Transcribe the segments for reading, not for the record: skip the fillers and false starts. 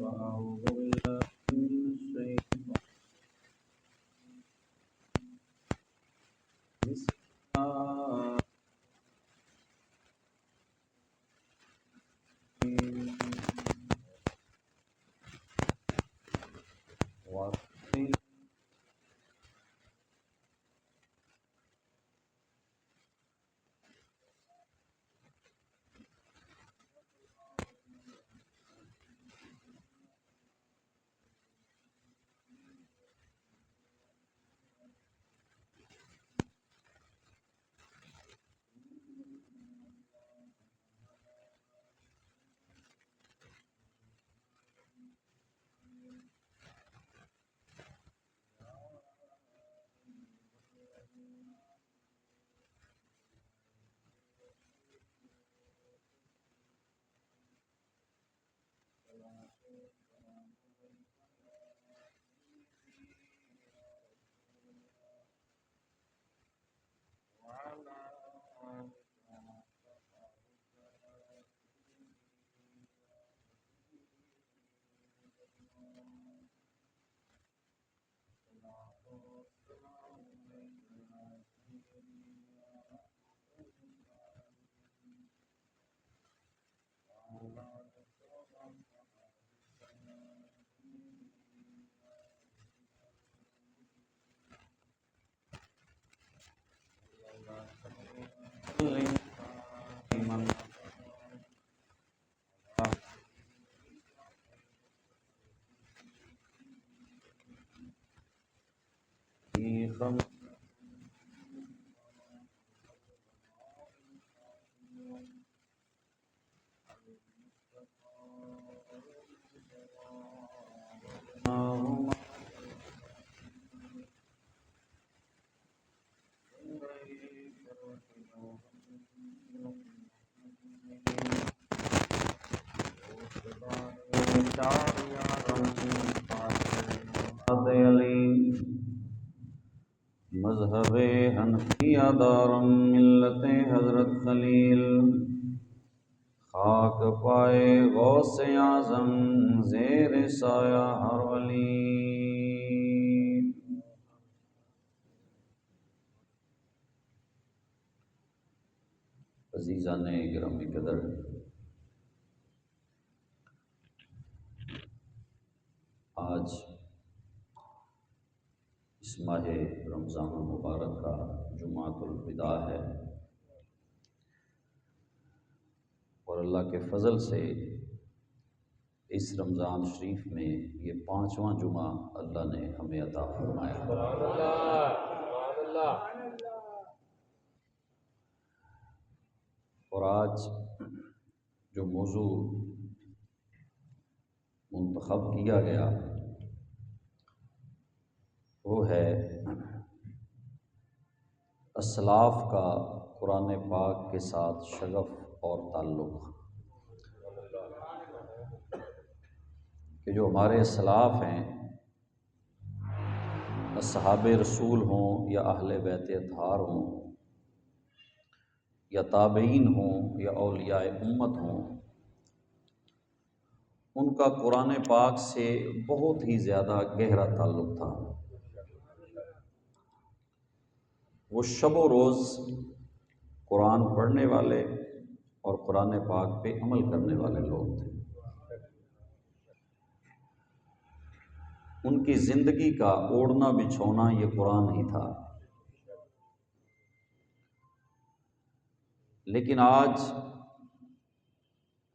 فأعوذ بالله من الشيطان بسم الله والطين مذہب حنفیہ دارم ملت حضرت خلیل خاک پائے غوث اعظم زیر سایہ ہر ولی۔ عزیزان گرامی قدر، آج اس ماہ رمضان المبارک کا جمعۃ الوداع ہے، اور اللہ کے فضل سے اس رمضان شریف میں یہ 5واں جمعہ اللہ نے ہمیں عطا فرمایا۔ اور آج جو موضوع منتخب کیا گیا وہ ہے اسلاف کا قرآن پاک کے ساتھ شغف اور تعلق، کہ جو ہمارے اسلاف ہیں، اصحاب رسول ہوں یا اہل بیت اطہار ہوں یا تابعین ہوں یا اولیاء امت ہوں، ان کا قرآن پاک سے بہت ہی زیادہ گہرا تعلق تھا۔ وہ شب و روز قرآن پڑھنے والے اور قرآن پاک پہ عمل کرنے والے لوگ تھے۔ ان کی زندگی کا اوڑھنا بچھونا یہ قرآن ہی تھا۔ لیکن آج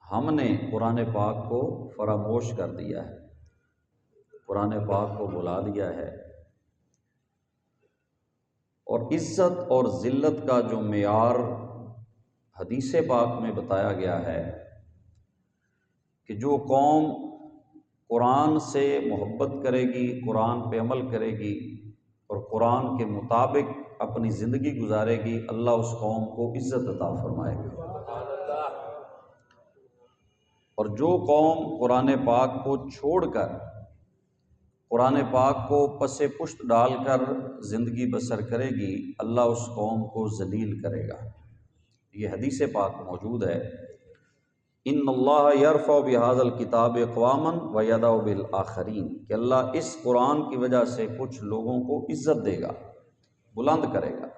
ہم نے قرآن پاک کو فراموش کر دیا ہے، قرآن پاک کو بھلا دیا ہے، اور عزت اور ذلت کا جو معیار حدیث پاک میں بتایا گیا ہے کہ جو قوم قرآن سے محبت کرے گی، قرآن پہ عمل کرے گی اور قرآن کے مطابق اپنی زندگی گزارے گی، اللہ اس قوم کو عزت عطا فرمائے گا۔ اور جو قوم قرآن پاک کو چھوڑ کر، قرآن پاک کو پس پشت ڈال کر زندگی بسر کرے گی، اللہ اس قوم کو ذلیل کرے گا۔ یہ حدیث پاک موجود ہے۔ ان اللہ یرفع بہذا الکتاب اقواما ویضع بالآخرین، کہ اللہ اس قرآن کی وجہ سے کچھ لوگوں کو عزت دے گا، بلند کرے گا،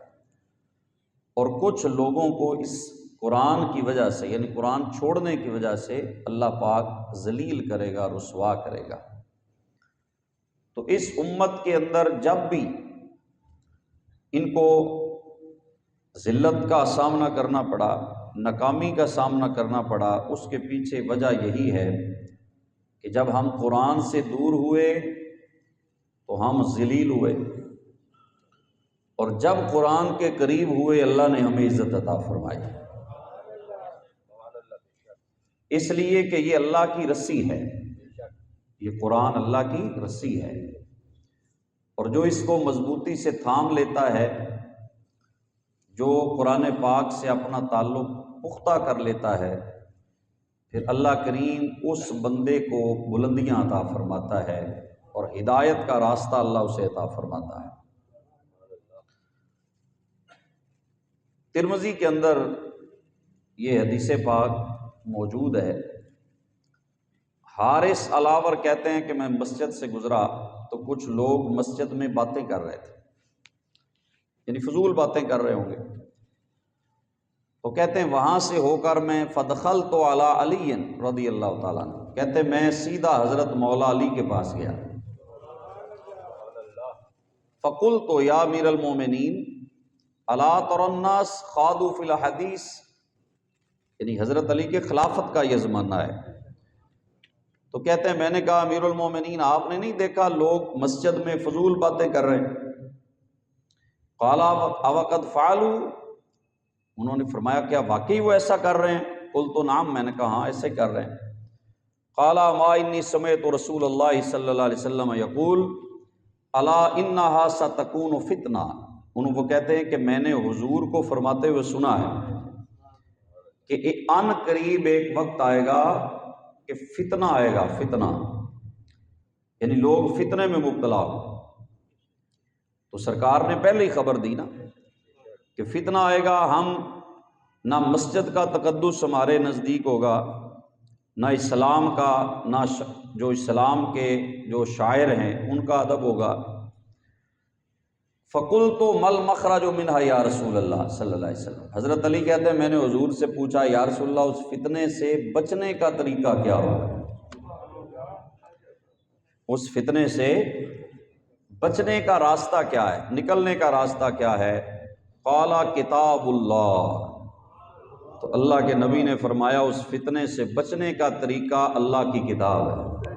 اور کچھ لوگوں کو اس قرآن کی وجہ سے، یعنی قرآن چھوڑنے کی وجہ سے اللہ پاک ذلیل کرے گا، رسوا کرے گا۔ تو اس امت کے اندر جب بھی ان کو ذلت کا سامنا کرنا پڑا، ناکامی کا سامنا کرنا پڑا، اس کے پیچھے وجہ یہی ہے کہ جب ہم قرآن سے دور ہوئے تو ہم ذلیل ہوئے، اور جب قرآن کے قریب ہوئے اللہ نے ہمیں عزت عطا فرمائی، اس لیے کہ یہ اللہ کی رسی ہے، یہ قرآن اللہ کی رسی ہے، اور جو اس کو مضبوطی سے تھام لیتا ہے، جو قرآن پاک سے اپنا تعلق پختہ کر لیتا ہے، پھر اللہ کریم اس بندے کو بلندیاں عطا فرماتا ہے اور ہدایت کا راستہ اللہ اسے عطا فرماتا ہے۔ ترمذی کے اندر یہ حدیث پاک موجود ہے، حارث علاور کہتے ہیں کہ میں مسجد سے گزرا تو کچھ لوگ مسجد میں باتیں کر رہے تھے، یعنی فضول باتیں کر رہے ہوں گے، تو کہتے ہیں وہاں سے ہو کر میں فدخلت علی علی رضی اللہ تعالیٰ عنہ، کہتے میں سیدھا حضرت مولا علی کے پاس گیا، فقلت یا امیر المومنین الا تر الناس خاضوا فی الحدیث، یعنی حضرت علی کے خلافت کا یہ زمانہ ہے، تو کہتے ہیں میں نے کہا امیر المومنین آپ نے نہیں دیکھا لوگ مسجد میں فضول باتیں کر رہے ہیں؟ قال اوقد فعلوا، انہوں نے فرمایا کیا واقعی وہ ایسا کر رہے ہیں؟ قلت نعم، میں نے کہا ہاں ایسے کر رہے ہیں۔ قال ما انی سمعت رسول اللہ صلی اللہ علیہ وسلم یقول الا انہا ستکون فتنہ، وہ کہتے ہیں کہ میں نے حضور کو فرماتے ہوئے سنا ہے کہ ان قریب ایک وقت آئے گا کہ فتنہ آئے گا، فتنہ یعنی لوگ فتنے میں مبتلا ہو، تو سرکار نے پہلے ہی خبر دی نا کہ فتنہ آئے گا، ہم نہ مسجد کا تقدس ہمارے نزدیک ہوگا، نہ اسلام کا، نہ جو اسلام کے جو شاعر ہیں ان کا ادب ہوگا۔ فقلت مل مخرج منہا یا رسول اللہ صلی اللہ علیہ وسلم، حضرت علی کہتے ہیں میں نے حضور سے پوچھا یا رسول اللہ اس فتنے سے بچنے کا طریقہ کیا ہوگا، اس فتنے سے بچنے کا راستہ کیا ہے، نکلنے کا راستہ کیا ہے؟ قال کتاب اللہ، تو اللہ کے نبی نے فرمایا اس فتنے سے بچنے کا طریقہ اللہ کی کتاب ہے،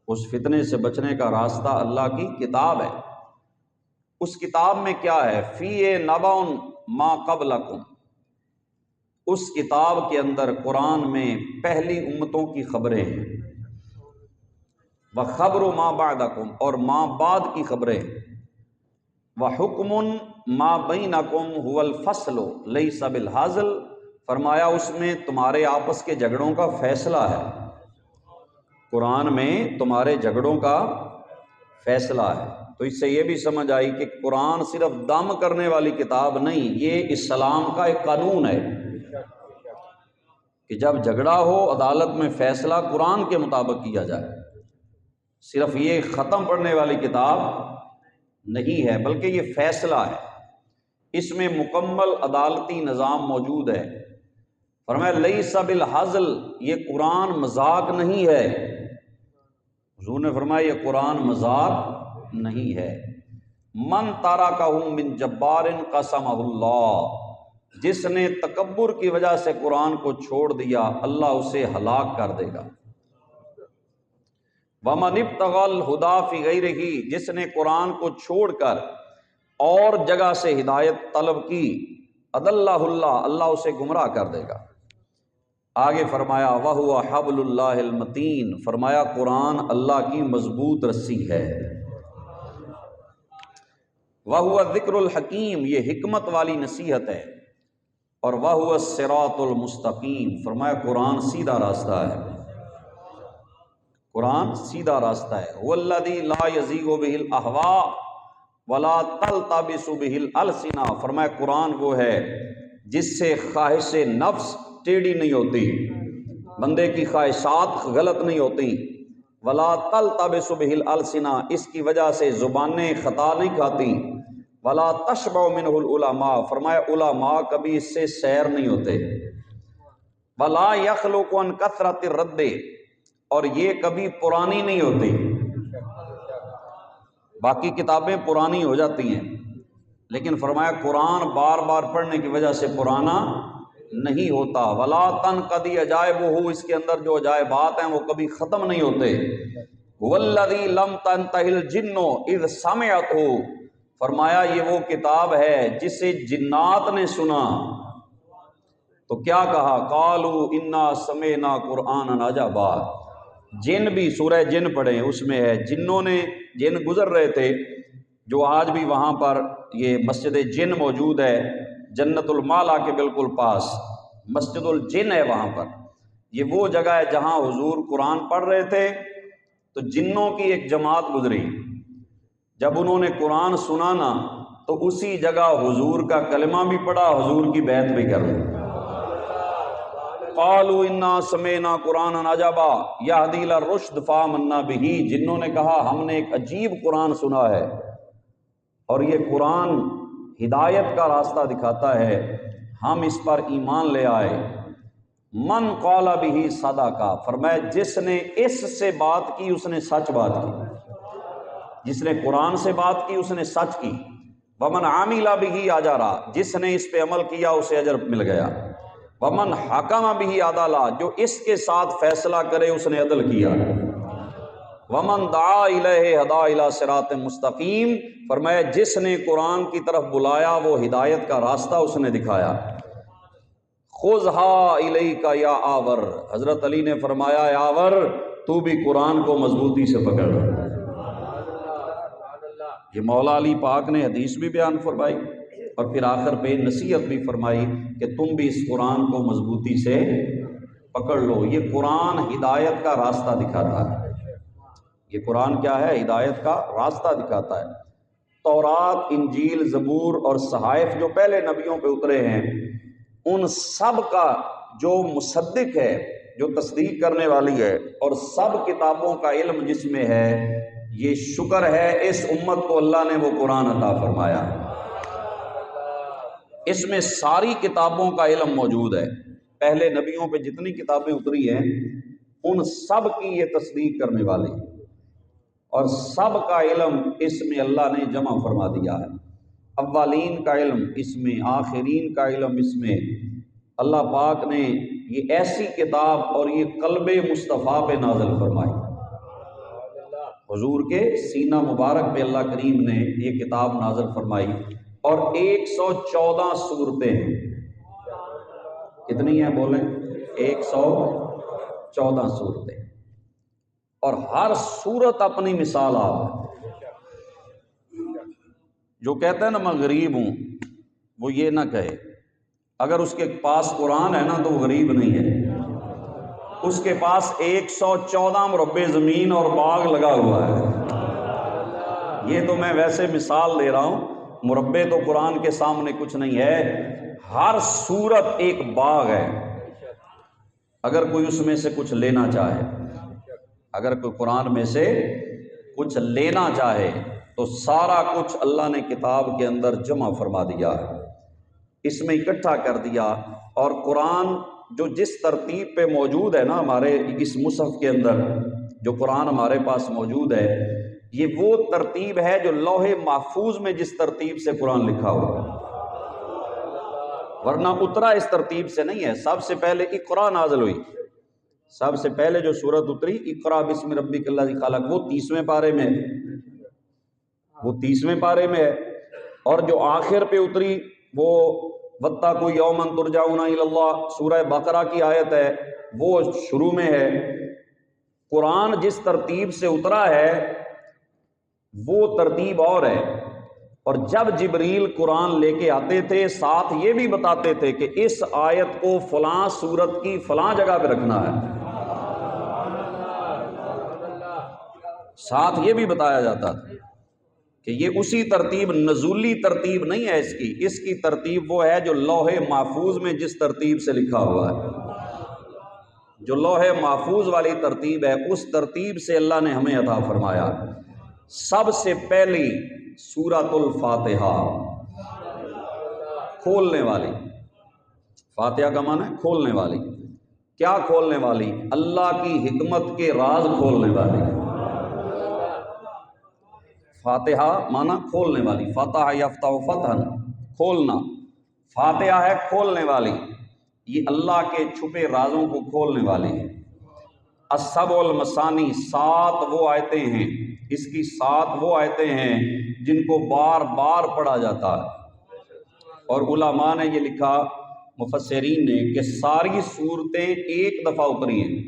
اس فتنے سے بچنے کا راستہ اللہ کی کتاب ہے۔ اس کتاب میں کیا ہے؟ فی نبأ ما قبلکم، اس کتاب کے اندر قرآن میں پہلی امتوں کی خبریں ہیں، وخبر ما بعدکم، اور ما بعد کی خبریں، وحکم ما بینکم هو الفصل لیس بالہزل، فرمایا اس میں تمہارے آپس کے جھگڑوں کا فیصلہ ہے، قرآن میں تمہارے جھگڑوں کا فیصلہ ہے۔ تو اس سے یہ بھی سمجھ آئی کہ قرآن صرف دم کرنے والی کتاب نہیں، یہ اسلام کا ایک قانون ہے کہ جب جھگڑا ہو عدالت میں فیصلہ قرآن کے مطابق کیا جائے، صرف یہ ختم پڑھنے والی کتاب نہیں ہے بلکہ یہ فیصلہ ہے، اس میں مکمل عدالتی نظام موجود ہے۔ فرمایا لیس بالہزل، یہ قرآن مذاق نہیں ہے، حضور نے فرمایا یہ قرآن مذاق نہیں ہے۔ من ترکہ من جبار قسمہ اللہ، جس نے تکبر کی وجہ سے قرآن کو چھوڑ دیا اللہ اسے ہلاک کر دے گا۔ ومن ابتغى الہدی فی غیرہ، جس نے قرآن کو چھوڑ کر اور جگہ سے ہدایت طلب کی اضلہ اللہ، اللہ اسے گمراہ کر دے گا۔ آگے فرمایا وَهُوَ حَبْلُ اللَّهِ الْمَتِينُ، فرمایا قرآن اللہ کی مضبوط رسی ہے۔ وَهُوَ الذِّكْرُ الْحَكِيمُ، یہ حکمت والی نصیحت ہے، اور وَهُوَ الصِّرَاطُ الْمُسْتَقِيمُ، فرمایا قرآن سیدھا راستہ ہے، قرآن سیدھا راستہ ہے۔ هُوَ الَّذِي لَا يَزِيغُ بِهِ الْأَهْوَاءُ وَلَا تَلْتَبِسُ بِهِ الْأَلْسِنَةُ، فرمایا قرآن وہ ہے جس سے خواہش نفس ٹیڑھی نہیں ہوتی، بندے کی خواہشات غلط نہیں ہوتی، ولا تلتبس بہ الالسنہ، اس کی وجہ سے زبانیں خطا نہیں کھاتی، ولا تشبع منہ العلماء، فرمایا علماء کبھی اس سے سیر نہیں ہوتے، ولا یخلق عن کثرت الرد، اور یہ کبھی پرانی نہیں ہوتی۔ باقی کتابیں پرانی ہو جاتی ہیں، لیکن فرمایا قرآن بار بار پڑھنے کی وجہ سے پرانا نہیں ہوتا، ولا تنقضی عجائبہ، اس کے اندر جو عجائبات ہیں وہ کبھی ختم نہیں ہوتے، والذی لم تنتہی الجن اذ سمعتہ، فرمایا یہ وہ کتاب ہے جسے جنات نے سنا تو کیا کہا، قالوا انا سمعنا قرآنا عجبا، جن بھی سورہ جن پڑھیں اس میں ہے، جنوں نے، جن گزر رہے تھے جو آج بھی وہاں پر یہ مسجد جن موجود ہے، جنت المالا کے بالکل پاس مسجد الجن ہے، وہاں پر یہ وہ جگہ ہے جہاں حضور قرآن پڑھ رہے تھے تو جنوں کی ایک جماعت گزری، جب انہوں نے قرآن سنا نا تو اسی جگہ حضور کا کلمہ بھی پڑھا، حضور کی بیعت بھی کر لی۔ قالوا انا سمعنا قرآنا عجبا یہدی الی الرشد فآمنا بہ، جنوں نے کہا ہم نے ایک عجیب قرآن سنا ہے اور یہ قرآن ہدایت کا راستہ دکھاتا ہے، ہم اس پر ایمان لے آئے۔ من قال بہ صدقہ، فرمایا جس نے اس سے بات کی اس نے سچ بات کی، جس نے قرآن سے بات کی اس نے سچ کی۔ ومن عمل بہ اجرا، جس نے اس پہ عمل کیا اسے اجر مل گیا۔ ومن حکم بہ عدلا، جو اس کے ساتھ فیصلہ کرے اس نے عدل کیا۔ ومن دعا الیہ ہدی الی صراط مستقیم، فرمایا جس نے قرآن کی طرف بلایا وہ ہدایت کا راستہ اس نے دکھایا۔ خذھا الیک یا آور، حضرت علی نے فرمایا اے آور تو بھی قرآن کو مضبوطی سے پکڑ۔ یہ مولا علی پاک نے حدیث بھی بیان فرمائی اور پھر آخر پہ نصیحت بھی فرمائی کہ تم بھی اس قرآن کو مضبوطی سے پکڑ لو، یہ قرآن ہدایت کا راستہ دکھاتا ہے، یہ قرآن کیا ہے، ہدایت کا راستہ دکھاتا ہے۔ تورات، انجیل، زبور اور صحائف جو پہلے نبیوں پہ اترے ہیں ان سب کا جو مصدق ہے، جو تصدیق کرنے والی ہے، اور سب کتابوں کا علم جس میں ہے، یہ شکر ہے اس امت کو اللہ نے وہ قرآن عطا فرمایا، اس میں ساری کتابوں کا علم موجود ہے، پہلے نبیوں پہ جتنی کتابیں اتری ہیں ان سب کی یہ تصدیق کرنے والی، اور سب کا علم اس میں اللہ نے جمع فرما دیا ہے، اولین کا علم اس میں، آخرین کا علم اس میں۔ اللہ پاک نے یہ ایسی کتاب اور یہ قلب مصطفیٰ پہ نازل فرمائی، حضور کے سینہ مبارک پہ اللہ کریم نے یہ کتاب نازل فرمائی، اور 114 صورتیں ہیں، کتنی ہیں بولیں، 114 صورتیں، اور ہر صورت اپنی مثال آپ ہے۔ جو کہتا ہے نا میں غریب ہوں، وہ یہ نہ کہے، اگر اس کے پاس قرآن ہے نا تو وہ غریب نہیں ہے، اس کے پاس 114 مربع زمین اور باغ لگا ہوا ہے۔ یہ تو میں ویسے مثال دے رہا ہوں، مربع تو قرآن کے سامنے کچھ نہیں ہے، ہر صورت ایک باغ ہے، اگر کوئی اس میں سے کچھ لینا چاہے، اگر کوئی قرآن میں سے کچھ لینا چاہے تو سارا کچھ اللہ نے کتاب کے اندر جمع فرما دیا ہے، اس میں اکٹھا کر دیا۔ اور قرآن جو جس ترتیب پہ موجود ہے نا ہمارے اس مصحف کے اندر، جو قرآن ہمارے پاس موجود ہے، یہ وہ ترتیب ہے جو لوح محفوظ میں جس ترتیب سے قرآن لکھا ہوا ہے، ورنہ اترا اس ترتیب سے نہیں ہے۔ سب سے پہلے اقرا نازل ہوئی، سب سے پہلے جو سورت اتری اقرا بسم ربک الذی خلق، وہ 30ویں پارے میں ہے، وہ 30ویں پارے میں ہے، اور جو آخر پہ اتری وہ واتقوا یوما ترجعون الی اللہ، سورہ بقرہ کی آیت ہے، وہ شروع میں ہے۔ قرآن جس ترتیب سے اترا ہے وہ ترتیب اور ہے، اور جب جبریل قرآن لے کے آتے تھے ساتھ یہ بھی بتاتے تھے کہ اس آیت کو فلاں سورت کی فلاں جگہ پہ رکھنا ہے، ساتھ یہ بھی بتایا جاتا تھا۔ کہ یہ اسی ترتیب، نزولی ترتیب نہیں ہے اس کی ترتیب وہ ہے جو لوح محفوظ میں جس ترتیب سے لکھا ہوا ہے، جو لوح محفوظ والی ترتیب ہے اس ترتیب سے اللہ نے ہمیں عطا فرمایا۔ سب سے پہلی سورۃ الفاتحہ، کھولنے والی، فاتحہ کا معنی ہے کھولنے والی۔ کیا کھولنے والی؟ اللہ کی حکمت کے راز کھولنے والی۔ فاتحہ معنی کھولنے والی، فتح یفتح فتحا، کھولنا، فاتحہ ہے کھولنے والی، یہ اللہ کے چھپے رازوں کو کھولنے والی ہے۔ السبع المثانی، 7 وہ آیتیں ہیں، اس کی 7 وہ آیتیں ہیں جن کو بار بار پڑھا جاتا ہے، اور علماء نے یہ لکھا، مفسرین نے، کہ ساری صورتیں ایک دفعہ اتری ہیں۔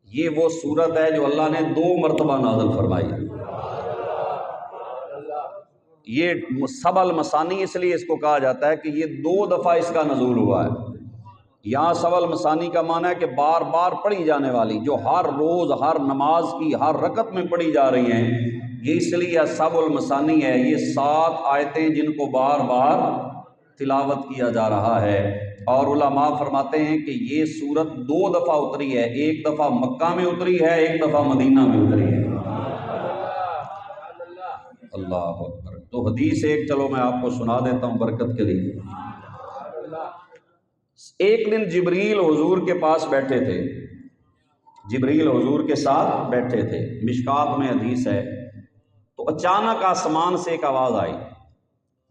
یہ وہ صورت ہے جو اللہ نے 2 مرتبہ نازل فرمائی ہے۔ یہ سبع المثانی اس لیے اس کو کہا جاتا ہے کہ یہ 2 دفعہ اس کا نزول ہوا ہے۔ یہاں سبع المثانی کا معنی ہے کہ بار بار پڑھی جانے والی، جو ہر روز ہر نماز کی ہر رکعت میں پڑھی جا رہی ہیں، یہ اس لیے سبع المثانی ہے۔ یہ 7 آیتیں جن کو بار بار تلاوت کیا جا رہا ہے، اور علماء فرماتے ہیں کہ یہ سورت 2 دفعہ اتری ہے، ایک دفعہ مکہ میں اتری ہے، ایک دفعہ مدینہ میں اتری ہے۔ اللہ اکبر۔ تو حدیث ایک چلو میں آپ کو سنا دیتا ہوں برکت کے لیے۔ ایک دن جبریل حضور کے پاس بیٹھے تھے، جبریل حضور کے ساتھ بیٹھے تھے، مشکات میں حدیث ہے۔ تو اچانک آسمان سے ایک آواز آئی،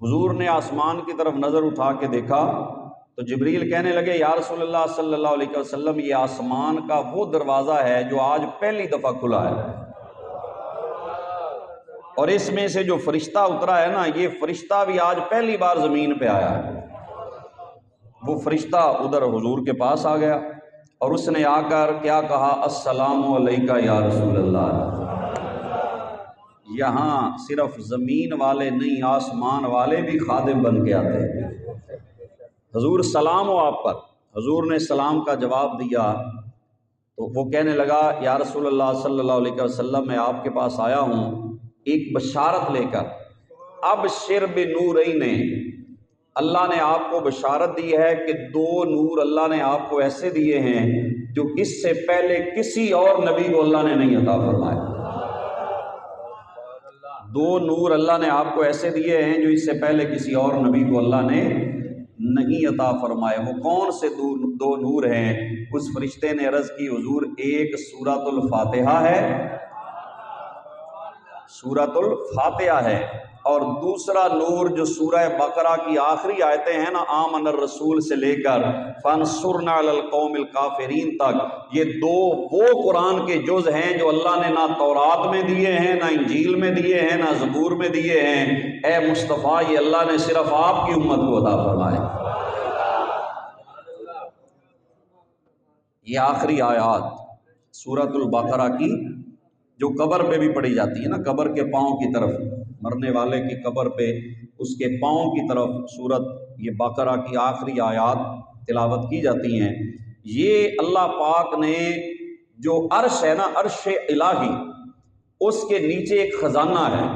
حضور نے آسمان کی طرف نظر اٹھا کے دیکھا تو جبریل کہنے لگے، یا رسول اللہ صلی اللہ علیہ وسلم، یہ آسمان کا وہ دروازہ ہے جو آج پہلی دفعہ کھلا ہے، اور اس میں سے جو فرشتہ اترا ہے نا، یہ فرشتہ بھی آج پہلی بار زمین پہ آیا ہے۔ وہ فرشتہ ادھر حضور کے پاس آ گیا اور اس نے آ کر کیا کہا، السلام علیکہ یا رسول اللہ۔ یہاں صرف زمین والے نہیں، آسمان والے بھی خادم بن کے آتے ہیں۔ حضور سلام ہو آپ پر۔ حضور نے سلام کا جواب دیا تو وہ کہنے لگا، یا رسول اللہ صلی اللہ علیہ وسلم، میں آپ کے پاس آیا ہوں ایک بشارت لے کر۔ ابشر بنورین، اللہ نے آپ کو بشارت دی ہے کہ 2 نور اللہ نے آپ کو ایسے دیے ہیں جو اس سے پہلے کسی اور نبی کو اللہ نے نہیں عطا فرمائے۔ 2 نور اللہ نے آپ کو ایسے دیے ہیں جو اس سے پہلے کسی اور نبی کو اللہ نے نہیں عطا فرمائے۔ وہ کون سے 2 نور ہیں؟ اس فرشتے نے عرض کی، حضور، ایک سورۃ الفاتحہ ہے، سورۃ الفاتحہ ہے، اور دوسرا نور جو سورہ بقرہ کی آخری آیتیں ہیں نا، آمن الرسول سے لے کر فانصرنا علی القوم الکافرین تک، یہ 2 وہ قرآن کے جز ہیں جو اللہ نے نہ تورات میں دیے ہیں، نہ انجیل میں دیے ہیں، نہ زبور میں دیے ہیں۔ اے مصطفیٰ، یہ اللہ نے صرف آپ کی امت کو عطا فرمائے۔ یہ آخری آیات سورۃ البقرہ کی، جو قبر پہ بھی پڑھی جاتی ہے نا، قبر کے پاؤں کی طرف، مرنے والے کی قبر پہ اس کے پاؤں کی طرف سورت یہ بقرہ کی آخری آیات تلاوت کی جاتی ہیں۔ یہ اللہ پاک نے جو عرش ہے نا، عرش الہی، اس کے نیچے ایک خزانہ ہے،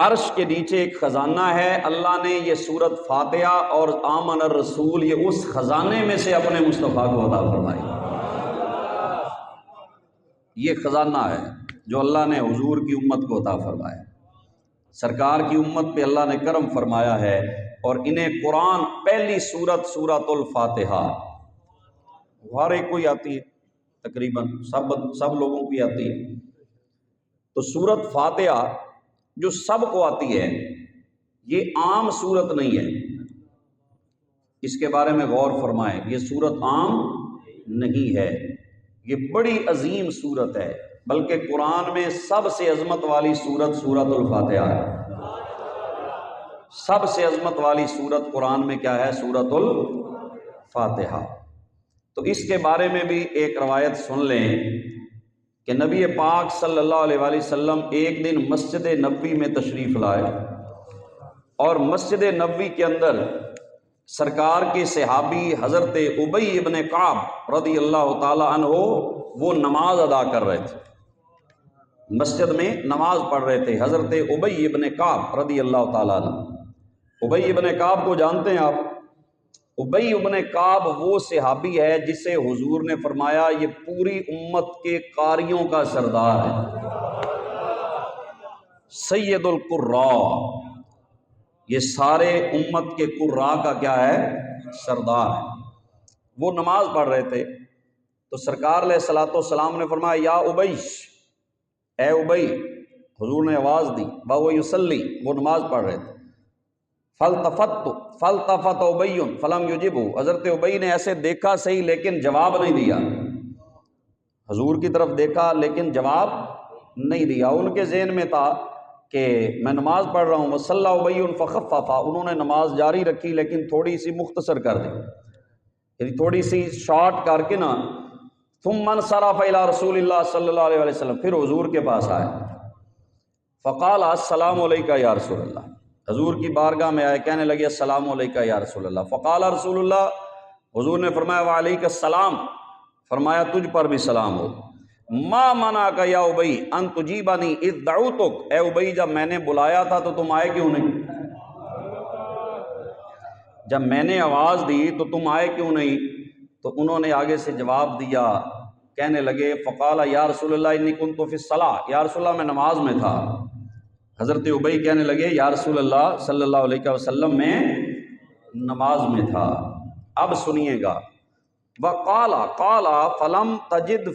عرش کے نیچے ایک خزانہ ہے۔ اللہ نے یہ سورت فاتحہ اور آمن الرسول، یہ اس خزانے میں سے اپنے مصطفیٰ کو عطا فرمائی۔ یہ خزانہ ہے جو اللہ نے حضور کی امت کو عطا فرمایا۔ سرکار کی امت پہ اللہ نے کرم فرمایا ہے، اور انہیں قرآن پہلی سورت سورۃ الفاتحہ ہر ایک کو ہی آتی ہے، تقریباً سب لوگوں کی آتی ہے۔ تو سورت فاتحہ جو سب کو آتی ہے، یہ عام سورت نہیں ہے، اس کے بارے میں غور فرمائیں۔ یہ سورت عام نہیں ہے، یہ بڑی عظیم سورت ہے، بلکہ قرآن میں سب سے عظمت والی سورت سورۃ الفاتحہ ہے۔ سب سے عظمت والی سورت قرآن میں کیا ہے؟ سورۃ الفاتحہ۔ تو اس کے بارے میں بھی ایک روایت سن لیں کہ نبی پاک صلی اللہ علیہ وآلہ وسلم ایک دن مسجد نبوی میں تشریف لائے، اور مسجد نبوی کے اندر سرکار کے صحابی حضرت ابی ابن کعب رضی اللہ تعالی عنہ وہ نماز ادا کر رہے تھے۔ مسجد میں نماز پڑھ رہے تھے، حضرت ابی ابن کعب رضی اللہ تعالیٰ عنہ۔ ابی ابن کعب کو جانتے ہیں آپ؟ ابی ابن کعب وہ صحابی ہے جسے حضور نے فرمایا یہ پوری امت کے قاریوں کا سردار ہے، سید القراء، یہ سارے امت کے قراء کا کیا ہے؟ سردار ہے۔ وہ نماز پڑھ رہے تھے تو سرکار علیہ الصلوۃ والسلام نے فرمایا یا ابی، اے ابی، حضور نے آواز دی، وہو یصلی، وہ نماز پڑھ رہے تھے، فالتفت ابی فلم یجبہ، حضرت ابی نے ایسے دیکھا صحیح لیکن جواب نہیں دیا، حضور کی طرف دیکھا لیکن جواب نہیں دیا۔ ان کے ذہن میں تھا کہ میں نماز پڑھ رہا ہوں، وصلی ابی فخففا، انہوں نے نماز جاری رکھی لیکن تھوڑی سی مختصر کر دی، یعنی تھوڑی سی شارٹ کر کے نا، ثم انصرف الی رسول اللہ صلی اللہ علیہ وسلم، پھر حضور کے پاس آئے، فقال السلام علیکہ یا رسول اللہ، حضور کی بارگاہ میں آئے، کہنے لگے السلام علیکہ یا رسول اللہ، فقال رسول اللہ، حضور نے فرمایا وعلیک السلام، فرمایا تجھ پر بھی سلام ہو، ما منعک یا ابی ان تجیبنی اذ دعوتک، اے ابی جب میں نے بلایا تھا تو تم آئے کیوں نہیں؟ جب میں نے آواز دی تو تم آئے کیوں نہیں؟ تو انہوں نے آگے سے جواب دیا، کہنے لگے فقال یا رسول اللہ انی کنت فی الصلاۃ، یا رسول اللہ میں نماز میں تھا۔ حضرت ابی کہنے لگے یا رسول اللہ صلی اللہ علیہ وسلم میں نماز میں تھا۔ اب سنیے گا، وقال قال فلم تجد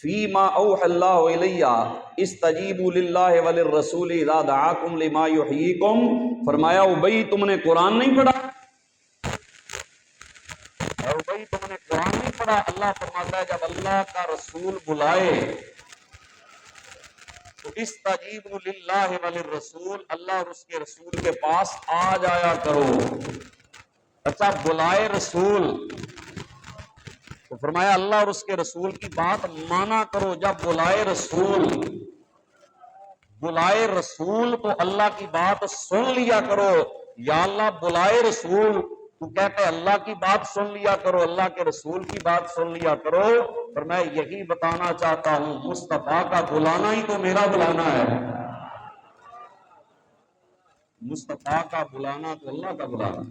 فیما اوحی اللہ الیہ استجیبوا للہ وللرسول اذا دعاکم لما یحییکم، فرمایا ابی تم نے قرآن نہیں پڑھا؟ ابی تم نے قرآن نہیں پڑھا؟ اللہ فرماتا ہے جب اللہ کا رسول بلائے تو استجیبوا للہ وللرسول، اللہ اور اس کے رسول کے پاس آ جایا کرو۔ اچھا بلائے رسول تو فرمایا اللہ اور اس کے رسول کی بات مانا کرو۔ جب بلائے رسول تو اللہ کی بات سن لیا کرو۔ یا اللہ بلائے رسول، تو کہتے اللہ کی بات سن لیا کرو، اللہ کے رسول کی بات سن لیا کرو۔ پر میں یہی بتانا چاہتا ہوں مصطفیٰ کا بلانا ہی تو میرا بلانا ہے، مصطفیٰ کا بلانا تو اللہ کا بلانا۔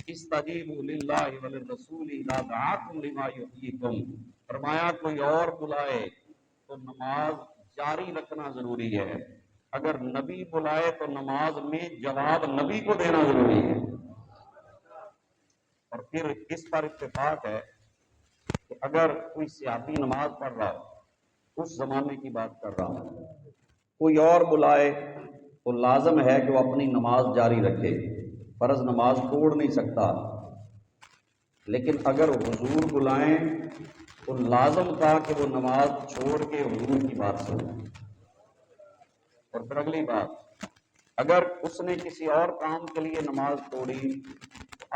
استجیبوا للہ وللرسول اذا دعاکم لما یحییکم، فرمایا کوئی اور بلائے تو نماز جاری رکھنا ضروری ہے، اگر نبی بلائے تو نماز میں جواب نبی کو دینا ضروری ہے۔ اور پھر اس پر اتفاق ہے کہ اگر کوئی صحابی نماز پڑھ رہا ہو، اس زمانے کی بات کر رہا ہوں، کوئی اور بلائے تو لازم ہے کہ وہ اپنی نماز جاری رکھے، فرض نماز توڑ نہیں سکتا، لیکن اگر حضور بلائیں تو لازم تھا کہ وہ نماز چھوڑ کے حضور کی بات سنے۔ اور پھر اگلی بات، اگر اس نے کسی اور کام کے لیے نماز توڑی،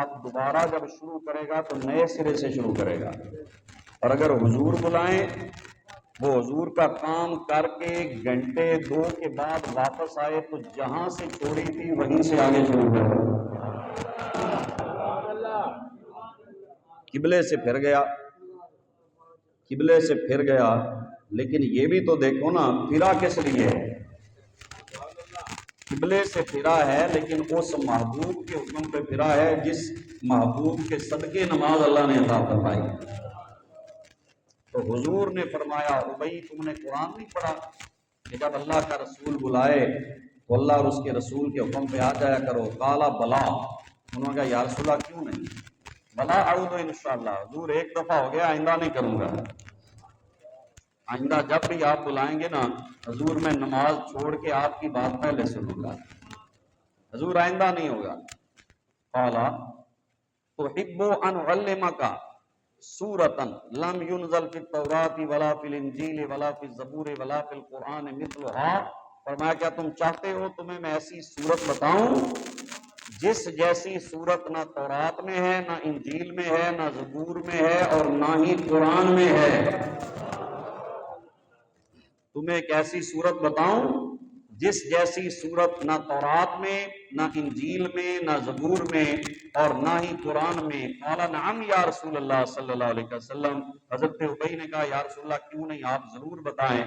اب دوبارہ جب شروع کرے گا تو نئے سرے سے شروع کرے گا، اور اگر حضور بلائیں وہ حضور کا کام کر کے گھنٹے دو کے بعد واپس آئے تو جہاں سے چھوڑی تھی وہیں سے آگے شروع کرے، قبلے سے پھر گیا، لیکن یہ بھی تو دیکھو نا پھرا کس لیے ہے؟ قبلے سے پھرا ہے لیکن اس محبوب کے حکم پہ پھرا ہے جس محبوب کے صدقے نماز اللہ نے عطا فرمائی۔ تو حضور نے فرمایا ابی تم نے قرآن نہیں پڑھا کہ جب اللہ کا رسول بلائے تو اللہ اور اس کے رسول کے حکم پہ آ جایا کرو؟ قال بلا، انہوں نے کہا یا رسول اللہ کیوں نہیں؟ بلا اعوذ انشاءاللہ، حضور ایک دفعہ ہو گیا آئندہ نہیں کروں گا، آئندہ جب بھی آپ بلائیں گے نا حضور میں نماز چھوڑ کے آپ کی بات پہلے سنوں گا، حضور آئندہ نہیں ہوگا۔ قال تحب ان اعلمک سورۃ لم ينزل فی التوراۃ ولا فی الانجیل ولا فی الزبور ولا فی القرآن مثلها، فرمایا کیا تم چاہتے ہو تمہیں میں ایسی سورت بتاؤں جس جیسی سورت نہ تورات میں ہے، نہ انجیل میں ہے، نہ زبور میں ہے، اور نہ ہی قرآن میں ہے؟ تمہیں ایک ایسی سورت بتاؤں جس جیسی صورت نہ تورات میں، نہ انجیل میں، نہ زبور میں، اور نہ ہی قرآن میں۔ قال نعم یا رسول اللہ صلی اللہ علیہ وسلم، حضرت ابی نے کہا یا رسول اللہ کیوں نہیں، آپ ضرور بتائیں۔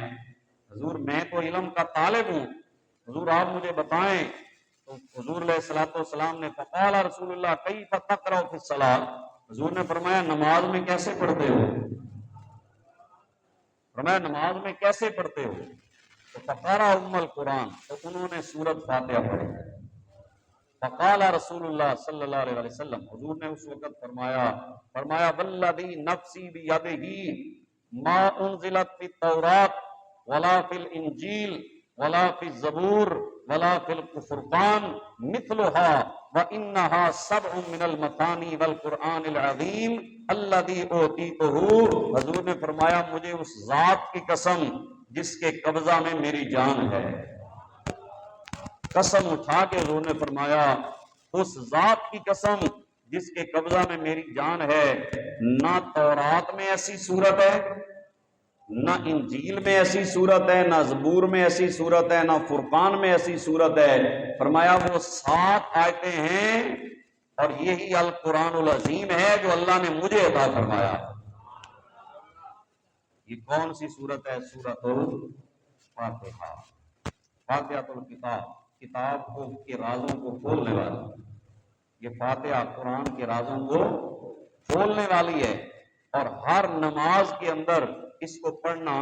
حضور میں تو علم کا طالب ہوں، حضور آپ مجھے بتائیں۔ تو حضور علیہ الصلوۃ والسلام نے فقال رسول اللہ کیف تقرأ فی الصلاۃ، حضور نے فرمایا نماز میں کیسے پڑھتے ہو، فرمایا نماز میں کیسے پڑھتے ہو؟ تو فقرأ ام القرآن، تو انہوں نے سورۃ فاتحہ پڑھی۔ فقال رسول اللہ صلی اللہ علیہ وسلم، حضور نے اس وقت فرمایا والذی نفسی بیدہ ما انزلت فی التوراۃ ولا فی الانجیل ولا فی الزبور ولا فی الفرقان مثلها وانها سبع من المثانی والقرآن العظیم الذی اوتیتہ، حضور نے فرمایا مجھے اس ذات کی قسم جس کے قبضہ میں میری جان ہے، قسم اٹھا کے حضور نے فرمایا اس ذات کی قسم جس کے قبضہ میں میری جان ہے، نہ تورات میں ایسی صورت ہے، نہ انجیل میں ایسی صورت ہے، نہ زبور میں ایسی صورت ہے، نہ فرقان میں ایسی صورت ہے۔ فرمایا وہ 7 آیتیں ہیں اور یہی القرآن العظیم ہے جو اللہ نے مجھے عطا فرمایا۔ یہ کون سی صورت ہے؟ سورۃ الفاتحہ، فاتحۃ الکتاب، کتاب کو کے رازوں کو کھولنے والی، یہ فاتحہ قرآن کے رازوں کو کھولنے والی ہے۔ اور ہر نماز کے اندر اس کو پڑھنا،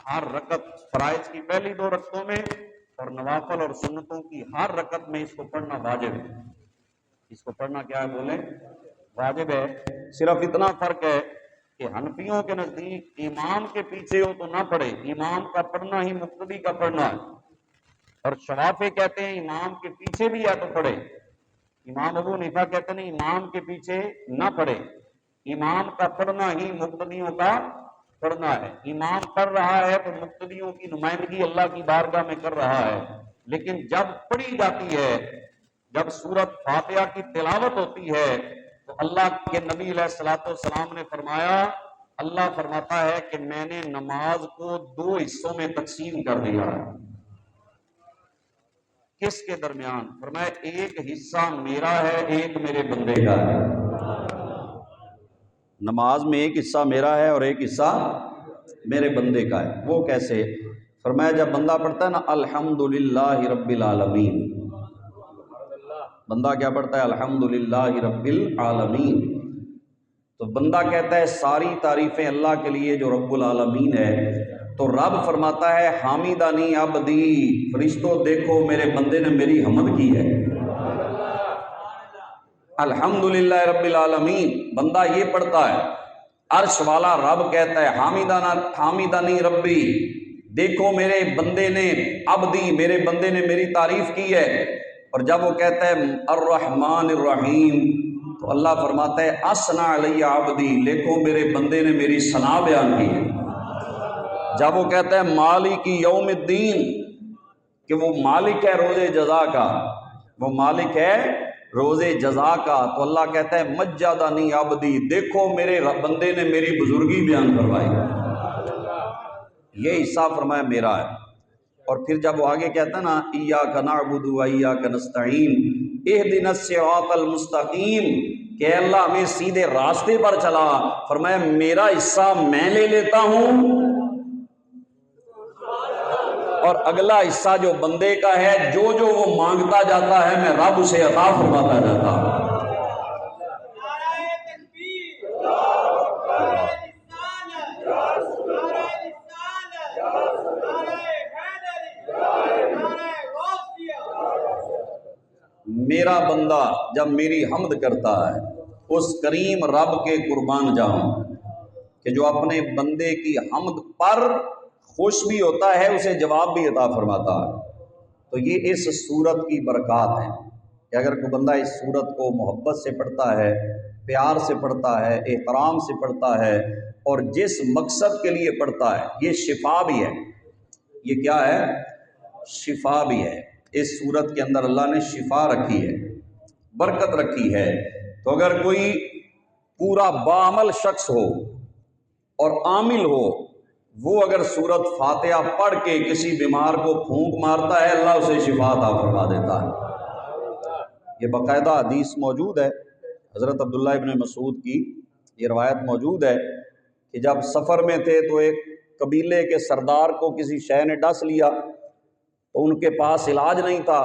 ہر رکعت، فرائض کی پہلی 2 رکعتوں میں اور نوافل اور سنتوں کی ہر رکعت میں اس کو پڑھنا واجب ہے۔ اس کو پڑھنا کیا ہے بولے؟ واجب ہے۔ صرف اتنا فرق ہے کہ حنفیوں کے نزدیک امام کے پیچھے ہو تو نہ پڑھے، امام کا پڑھنا ہی مقتدی کا پڑھنا ہے، اور شوافی کہتے ہیں امام کے پیچھے بھی ہے تو پڑھے۔ امام ابو حنیفہ کہتے ہیں امام کے پیچھے نہ پڑھے، امام کا پڑھنا ہی مقتدیوں کا پڑھنا ہے۔ امام پڑھ رہا ہے تو مقتدیوں کی نمائندگی اللہ کی بارگاہ میں کر رہا ہے، لیکن جب پڑھی جاتی ہے، جب سورۃ فاتحہ کی تلاوت ہوتی ہے تو اللہ کے نبی علیہ الصلوۃ والسلام نے فرمایا، اللہ فرماتا ہے کہ میں نے نماز کو 2 حصوں میں تقسیم کر دیا ہے۔ کس کے درمیان؟ فرمایا ایک حصہ میرا ہے، ایک میرے بندے کا ہے۔ نماز میں ایک حصہ میرا ہے اور ایک حصہ میرے بندے کا ہے۔ وہ کیسے؟ فرمایا جب بندہ پڑھتا ہے نا الحمدللہ رب العالمین، بندہ کیا پڑھتا ہے؟ الحمدللہ رب العالمین، تو بندہ کہتا ہے ساری تعریفیں اللہ کے لیے جو رب العالمین ہے، تو رب فرماتا ہے حامدانی عبدی، فرشتوں دیکھو میرے بندے نے میری حمد کی ہے۔ الحمدللہ رب العالمین بندہ یہ پڑھتا ہے، عرش والا رب کہتا ہے حامدانی ربی، دیکھو میرے بندے نے، عبدی میرے بندے نے میری تعریف کی ہے۔ اور جب وہ کہتا ہے الرحمن الرحیم تو اللہ فرماتا ہے اثنا علی عبدی، دیکھو میرے بندے نے میری ثنا بیان کی ہے۔ جب وہ کہتا ہے مالک یوم الدین، کہ وہ مالک ہے روز جزا کا، وہ مالک ہے روز جزا کا، تو اللہ کہتا ہے مجدنی عبدی، دیکھو میرے بندے نے میری بزرگی بیان کروائی، یہ حصہ فرمایا میرا ہے۔ اور پھر جب وہ آگے کہتا ہے نا ایاک نعبد و ایاک نستعین اہدنا الصراط المستقیم، کہ اللہ ہمیں سیدھے راستے پر چلا، فرمایا میرا حصہ میں لے لیتا ہوں اور اگلا حصہ جو بندے کا ہے، جو وہ مانگتا جاتا ہے میں رب اسے عطا فرماتا جاتا ہوں۔ میرا بندہ جب میری حمد کرتا ہے، اس کریم رب کے قربان جاؤں کہ جو اپنے بندے کی حمد پر خوش بھی ہوتا ہے، اسے جواب بھی عطا فرماتا ہے۔ تو یہ اس سورت کی برکات ہیں کہ اگر کوئی بندہ اس سورت کو محبت سے پڑھتا ہے، پیار سے پڑھتا ہے، احترام سے پڑھتا ہے، اور جس مقصد کے لیے پڑھتا ہے، یہ شفا بھی ہے۔ یہ کیا ہے؟ شفا بھی ہے۔ اس سورت کے اندر اللہ نے شفا رکھی ہے، برکت رکھی ہے۔ تو اگر کوئی پورا بعمل شخص ہو اور عامل ہو، وہ اگر سورت فاتحہ پڑھ کے کسی بیمار کو پھونک مارتا ہے اللہ اسے شفا عطا فرما دیتا ہے۔ یہ باقاعدہ حدیث موجود ہے، حضرت عبداللہ ابن مسعود کی یہ روایت موجود ہے کہ جب سفر میں تھے تو ایک قبیلے کے سردار کو کسی شے نے ڈس لیا تو ان کے پاس علاج نہیں تھا۔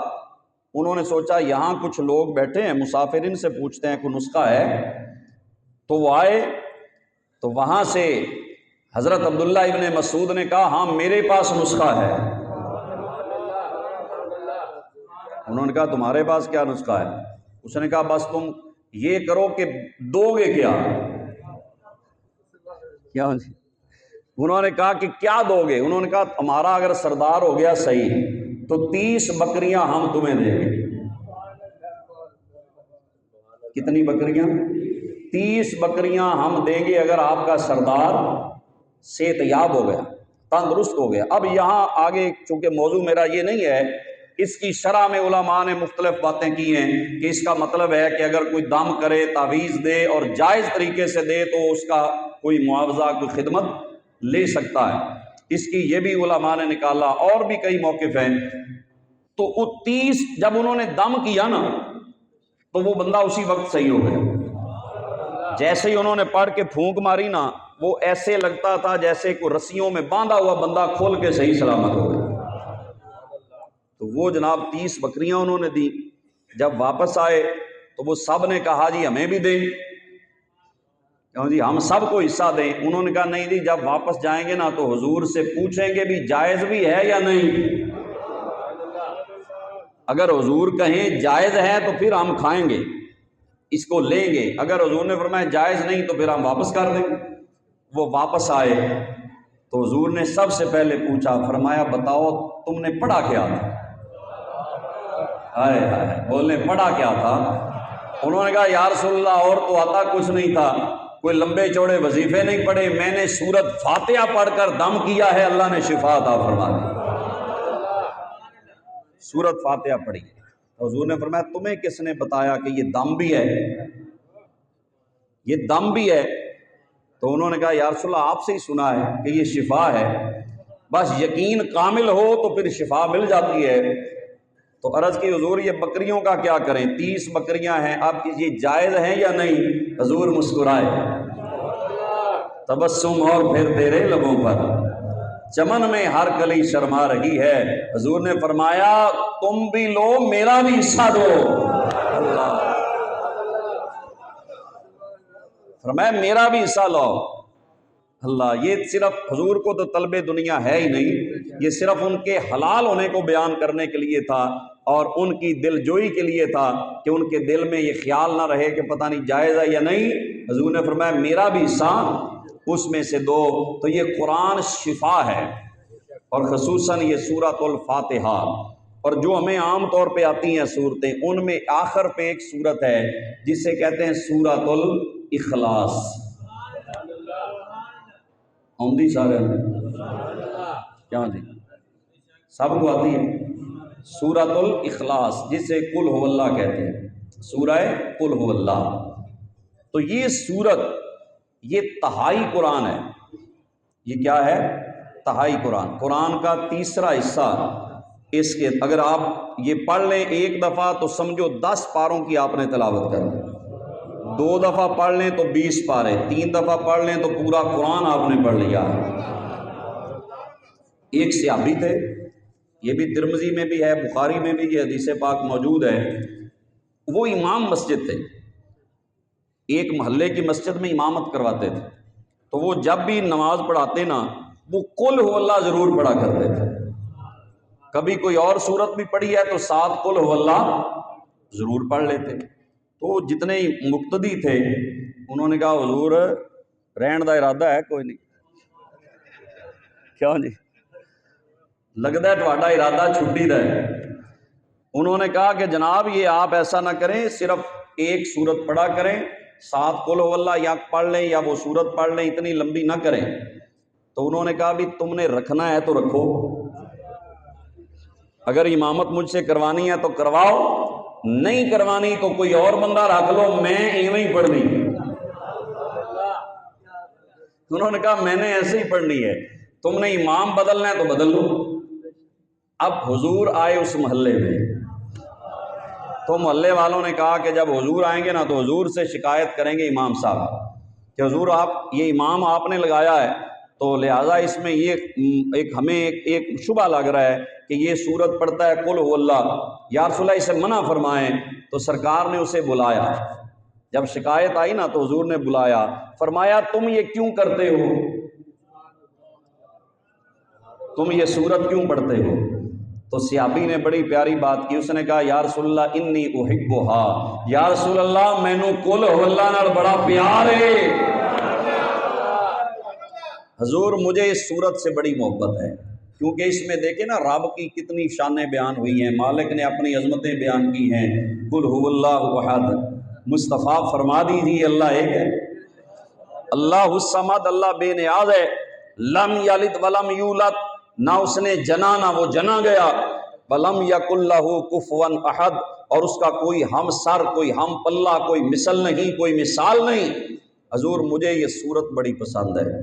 انہوں نے سوچا یہاں کچھ لوگ بیٹھے ہیں مسافر، ان سے پوچھتے ہیں کوئی نسخہ ہے۔ تو وہ آئے تو وہاں سے حضرت عبداللہ ابن مسعود نے کہا ہاں میرے پاس نسخہ ہے۔ انہوں نے کہا تمہارے پاس کیا نسخہ ہے؟ اس نے کہا بس تم یہ کرو کہ دو گے کیا؟ انہوں نے کہا کہ کیا دو گے؟ انہوں نے کہا ہمارا اگر سردار ہو گیا صحیح تو 30 بکریاں ہم تمہیں دیں گے۔ کتنی بکریاں؟ 30 بکریاں ہم دیں گے اگر آپ کا سردار صحت یاب ہو گیا، تندرست ہو گیا۔ اب یہاں آگے چونکہ موضوع میرا یہ نہیں ہے، اس کی شرح میں علماء نے مختلف باتیں کی ہیں کہ اس کا مطلب ہے کہ اگر کوئی دم کرے، تعویذ دے اور جائز طریقے سے دے تو اس کا کوئی معاوضہ، کوئی خدمت لے سکتا ہے۔ اس کی یہ بھی علماء نے نکالا، اور بھی کئی موقف ہیں۔ تو وہ 30 جب انہوں نے دم کیا نا تو وہ بندہ اسی وقت صحیح ہو گیا۔ جیسے ہی انہوں نے پڑھ کے پھونک ماری نا وہ ایسے لگتا تھا جیسے کوئی رسیوں میں باندھا ہوا بندہ کھول کے صحیح سلامت ہو گیا۔ تو وہ جناب 30 بکریاں انہوں نے دی۔ جب واپس آئے تو وہ سب نے کہا جی ہمیں بھی دیں، کیوں جی ہم سب کو حصہ دیں؟ انہوں نے کہا نہیں جی، جب واپس جائیں گے نا تو حضور سے پوچھیں گے بھی جائز بھی ہے یا نہیں۔ اگر حضور کہیں جائز ہے تو پھر ہم کھائیں گے، اس کو لیں گے۔ اگر حضور نے فرمایا جائز نہیں تو پھر ہم واپس کر دیں گے۔ وہ واپس آئے تو حضور نے سب سے پہلے پوچھا، فرمایا بتاؤ تم نے پڑھا کیا تھا؟ ہائے ہائے، بولنے پڑھا کیا تھا؟ انہوں نے کہا یا رسول اللہ اور تو آتا کچھ نہیں تھا، کوئی لمبے چوڑے وظیفے نہیں پڑھے، میں نے سورت فاتحہ پڑھ کر دم کیا ہے، اللہ نے شفا عطا فرما دی۔ سورت فاتحہ پڑھی۔ حضور نے فرمایا تمہیں کس نے بتایا کہ یہ دم بھی ہے؟ یہ دم بھی ہے؟ تو انہوں نے کہا یا رسول اللہ آپ سے ہی سنا ہے کہ یہ شفا ہے، بس یقین کامل ہو تو پھر شفا مل جاتی ہے۔ تو عرض کی حضور یہ بکریوں کا کیا کریں؟ 30 بکریاں ہیں، اب یہ جائز ہیں یا نہیں؟ حضور مسکرائے، تبسم اور پھر تیرے لبوں پر چمن میں ہر کلی شرما رہی ہے۔ حضور نے فرمایا تم بھی لو، میرا بھی حصہ دو۔ اللہ، فرمایا میرا بھی حصہ لو۔ اللہ، یہ صرف حضور کو تو طلب دنیا ہے ہی نہیں، یہ صرف ان کے حلال ہونے کو بیان کرنے کے لیے تھا اور ان کی دل جوئی کے لیے تھا کہ ان کے دل میں یہ خیال نہ رہے کہ پتہ نہیں جائز ہے یا نہیں۔ حضور نے فرمایا میرا بھی حصہ اس میں سے دو۔ تو یہ قرآن شفا ہے، اور خصوصاً یہ سورۃ الفاتحہ، اور جو ہمیں عام طور پہ آتی ہیں صورتیں، ان میں آخر پہ ایک صورت ہے جسے کہتے ہیں سورۃ الاخلاص۔ آمدی سارے کیا جی؟ سب کو آتی ہے سورۃ الاخلاص، جسے قل هو اللہ کہتے ہیں، سورہ قل هو اللہ۔ تو یہ سورت یہ تہائی قرآن ہے۔ یہ کیا ہے؟ تہائی قرآن، قرآن کا تیسرا حصہ۔ اس کے اگر آپ یہ پڑھ لیں ایک دفعہ تو سمجھو 10 پاروں کی آپ نے تلاوت کر لی، 2 دفعہ پڑھ لیں تو 20 پارے، 3 دفعہ پڑھ لیں تو پورا قرآن آپ نے پڑھ لیا۔ ایک صحابی تھے، یہ بھی ترمذی میں بھی ہے، بخاری میں بھی یہ حدیث پاک موجود ہے، وہ امام مسجد تھے، ایک محلے کی مسجد میں امامت کرواتے تھے۔ تو وہ جب بھی نماز پڑھاتے نا وہ قل هو اللہ ضرور پڑھا کرتے تھے۔ کبھی کوئی اور سورت بھی پڑھی ہے تو ساتھ قل هو اللہ ضرور پڑھ لیتے۔ تو جتنے مقتدی تھے انہوں نے کہا حضور رہن دا ارادہ ہے کوئی نہیں؟ کیوں جی؟ لگتا ہے تہاڈا ارادہ چھٹی دا ہے۔ انہوں نے کہا کہ جناب یہ آپ ایسا نہ کریں، صرف ایک سورت پڑھا کریں، ساتھ قل هو اللہ یا پڑھ لیں یا وہ سورت پڑھ لیں، اتنی لمبی نہ کریں۔ تو انہوں نے کہا بھی تم نے رکھنا ہے تو رکھو، اگر امامت مجھ سے کروانی ہے تو کرواؤ، نہیں کروانی تو کوئی اور بندہ رکھ لو، میں ایویں ہی پڑھنی۔ انہوں نے کہا میں نے ایسے ہی پڑھنی ہے۔ تم نے امام بدلنا ہے تو بدل لو۔ اب حضور آئے اس محلے میں، تو محلے والوں نے کہا کہ جب حضور آئیں گے نا تو حضور سے شکایت کریں گے امام صاحب کہ حضور آپ یہ امام آپ نے لگایا ہے، تو لہٰذا اس میں یہ ہمیں ایک شبہ لگ رہا ہے کہ یہ سورت پڑھتا ہے قل هو اللہ، یا رسول اللہ اسے منع فرمائیں۔ تو سرکار نے اسے بلایا، جب شکایت آئی نا تو حضور نے بلایا، فرمایا تم یہ کیوں کرتے ہو، تم یہ سورت کیوں پڑھتے ہو؟ تو صحابی نے بڑی پیاری بات کی، اس نے کہا یا رسول اللہ انی احبھا، یا رسول اللہ مینوں قل هو اللہ نال بڑا پیار ہے، حضور مجھے اس سورت سے بڑی محبت ہے، کیونکہ اس میں دیکھیں نا رب کی کتنی شانیں بیان ہوئی ہیں، مالک نے اپنی عظمتیں بیان کی ہیں۔ قل هو اللہ احد، مصطفیٰ فرما دیجیے اللہ ایک ہے، اللہ الصمد، اللہ بے نیاز ہے، لم یلد ولم یولد، نہ اس نے جنا نہ وہ جنا گیا، ولم یکن لہ کفوا احد، اور اس کا کوئی ہم سر، کوئی ہم پلہ، کوئی مثل نہیں، کوئی مثال نہیں۔ حضور مجھے یہ صورت بڑی پسند ہے۔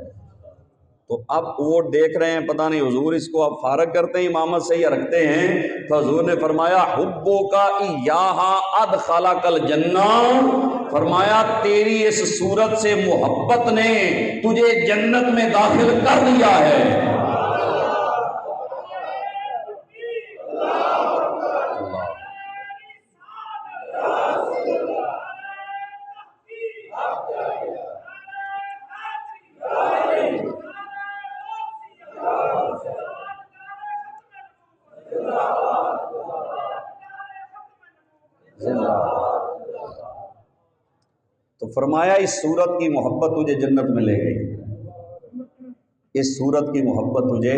تو اب وہ دیکھ رہے ہیں پتہ نہیں حضور اس کو اب فارغ کرتے ہیں امامت سے یا رکھتے ہیں، تو حضور نے فرمایا حبو کا ایہا ادخلک الجنہ، فرمایا تیری اس صورت سے محبت نے تجھے جنت میں داخل کر دیا ہے۔ تو فرمایا اس صورت کی محبت تجھے جنت میں لے گئی، اس صورت کی محبت تجھے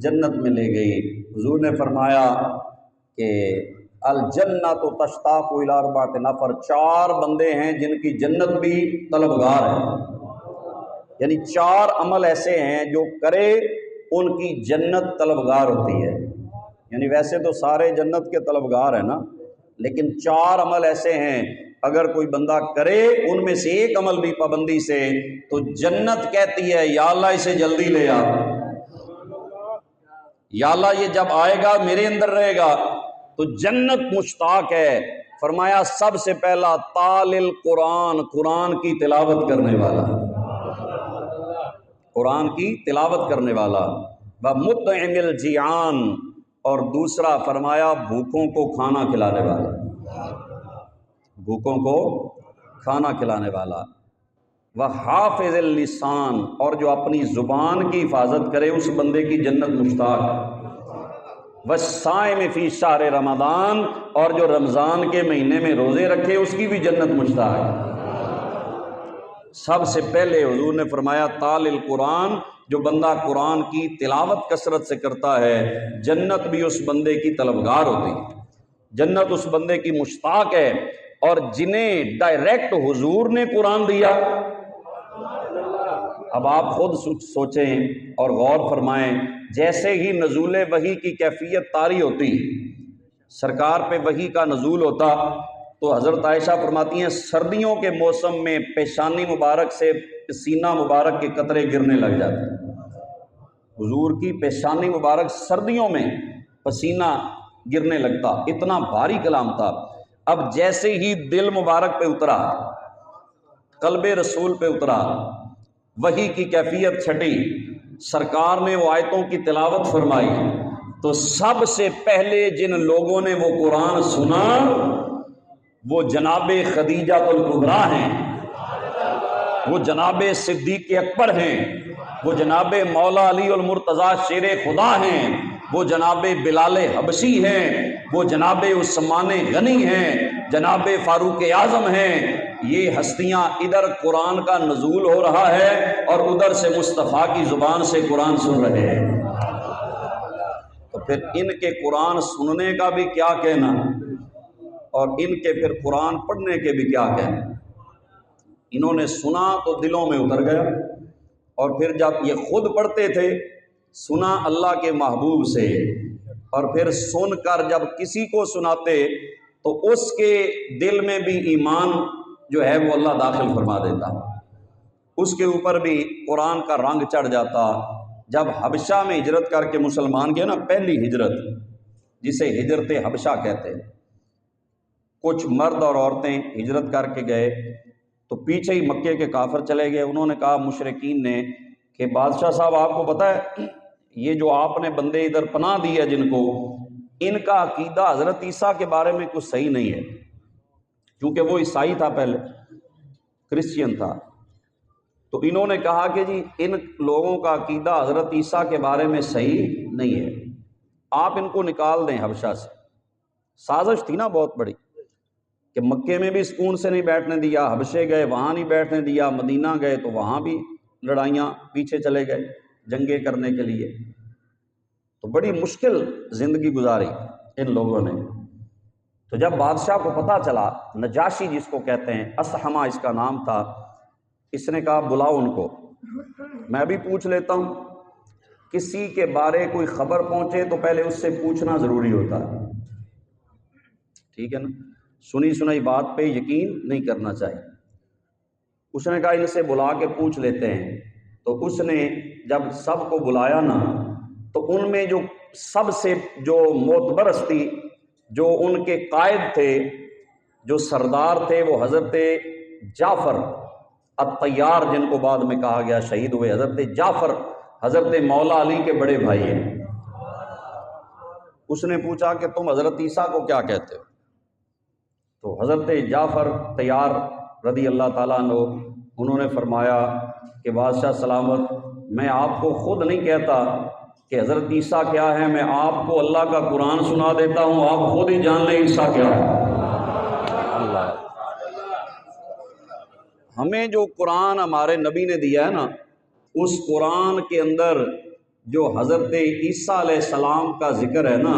جنت میں لے گئی۔ حضور نے فرمایا کہ الجنت تشتاق الی اربعۃ نفر، 4 بندے ہیں جن کی جنت بھی طلبگار ہے، یعنی 4 عمل ایسے ہیں جو کرے ان کی جنت طلبگار ہوتی ہے۔ یعنی ویسے تو سارے جنت کے طلبگار ہیں نا، لیکن 4 عمل ایسے ہیں اگر کوئی بندہ کرے ان میں سے ایک عمل بھی پابندی سے، تو جنت کہتی ہے یا اللہ اسے جلدی لے آ، یا اللہ یہ جب آئے گا میرے اندر رہے گا۔ تو جنت مشتاق ہے۔ فرمایا سب سے پہلا تال القرآن، قرآن کی تلاوت کرنے والا، قرآن کی تلاوت کرنے والا، ومطعم الجیعان، اور دوسرا فرمایا بھوکوں کو کھانا کھلانے والا، بھوکوں کو کھانا کھلانے والا، وحافظ اللسان، اور جو اپنی زبان کی حفاظت کرے اس بندے کی جنت مشتاق ہے، والصائم فی شہر رمضان، اور جو رمضان کے مہینے میں روزے رکھے اس کی بھی جنت مشتاق ہے۔ سب سے پہلے حضور نے فرمایا تال القرآن، جو بندہ قرآن کی تلاوت کثرت سے کرتا ہے جنت بھی اس بندے کی طلبگار ہوتی ہے، جنت اس بندے کی مشتاق ہے۔ اور جنہیں ڈائریکٹ حضور نے قرآن دیا، اب آپ خود سوچیں اور غور فرمائیں، جیسے ہی نزول وحی کی کیفیت طاری ہوتی، سرکار پہ وحی کا نزول ہوتا، تو حضرت عائشہ فرماتی ہیں سردیوں کے موسم میں پیشانی مبارک سے سینہ مبارک کے قطرے گرنے لگ جاتے، حضور کی پیشانی مبارک سردیوں میں پسینہ گرنے لگتا، اتنا بھاری کلام تھا۔ اب جیسے ہی دل مبارک پہ اترا، قلب رسول پہ اترا، وحی کی کیفیت چھٹی، سرکار نے وہ آیتوں کی تلاوت فرمائی، تو سب سے پہلے جن لوگوں نے وہ قرآن سنا وہ جناب خدیجہ الکبریٰ ہیں، وہ جناب صدیق اکبر ہیں، وہ جناب مولا علی المرتضیٰ شیر خدا ہیں، وہ جناب بلال حبشی ہیں، وہ جناب عثمان غنی ہیں، جناب فاروق اعظم ہیں۔ یہ ہستیاں ادھر قرآن کا نزول ہو رہا ہے اور ادھر سے مصطفیٰ کی زبان سے قرآن سن رہے ہیں، تو پھر ان کے قرآن سننے کا بھی کیا کہنا، اور ان کے پھر قرآن پڑھنے کے بھی کیا کہنا۔ انہوں نے سنا تو دلوں میں اتر گیا، اور پھر جب یہ خود پڑھتے تھے سنا اللہ کے محبوب سے، اور پھر سن کر جب کسی کو سناتے تو اس کے دل میں بھی ایمان جو ہے وہ اللہ داخل فرما دیتا، اس کے اوپر بھی قرآن کا رنگ چڑھ جاتا، جب حبشہ میں ہجرت کر کے مسلمان گئے نا، پہلی ہجرت جسے ہجرت حبشہ کہتے ہیں، کچھ مرد اور عورتیں ہجرت کر کے گئے تو پیچھے ہی مکے کے کافر چلے گئے۔ انہوں نے کہا مشرکین نے کہ بادشاہ صاحب آپ کو پتہ ہے یہ جو آپ نے بندے ادھر پناہ دی ہے جن کو، ان کا عقیدہ حضرت عیسیٰ کے بارے میں کچھ صحیح نہیں ہے، کیونکہ وہ عیسائی تھا، پہلے کرسچین تھا۔ تو انہوں نے کہا کہ جی ان لوگوں کا عقیدہ حضرت عیسیٰ کے بارے میں صحیح نہیں ہے، آپ ان کو نکال دیں حبشہ سے۔ سازش تھی نا بہت بڑی، کہ مکے میں بھی سکون سے نہیں بیٹھنے دیا، حبشے گئے وہاں نہیں بیٹھنے دیا، مدینہ گئے تو وہاں بھی لڑائیاں، پیچھے چلے گئے جنگیں کرنے کے لیے۔ تو بڑی مشکل زندگی گزاری ان لوگوں نے۔ تو جب بادشاہ کو پتہ چلا، نجاشی جس کو کہتے ہیں، اسحمہ اس کا نام تھا، اس نے کہا بلاؤ ان کو، میں بھی پوچھ لیتا ہوں۔ کسی کے بارے کوئی خبر پہنچے تو پہلے اس سے پوچھنا ضروری ہوتا ہے، ٹھیک ہے نا، سنی سنائی بات پہ یقین نہیں کرنا چاہیے۔ اس نے کہا ان سے بلا کے پوچھ لیتے ہیں۔ تو اس نے جب سب کو بلایا نا، تو ان میں جو سب سے جو معتبر تھی، جو ان کے قائد تھے، جو سردار تھے، وہ حضرت جعفر الطیار، جن کو بعد میں کہا گیا شہید ہوئے، حضرت جعفر حضرت مولا علی کے بڑے بھائی ہیں۔ اس نے پوچھا کہ تم حضرت عیسیٰ کو کیا کہتے ہو؟ تو حضرت جعفر طیار رضی اللہ تعالیٰ عنہ انہوں نے فرمایا کہ بادشاہ سلامت، میں آپ کو خود نہیں کہتا کہ حضرت عیسیٰ کیا ہے، میں آپ کو اللہ کا قرآن سنا دیتا ہوں، آپ خود ہی جان لیں عیسیٰ کیا ہے۔ اللہ، ہمیں جو قرآن ہمارے نبی نے دیا ہے نا، اس قرآن کے اندر جو حضرت عیسیٰ علیہ السلام کا ذکر ہے نا،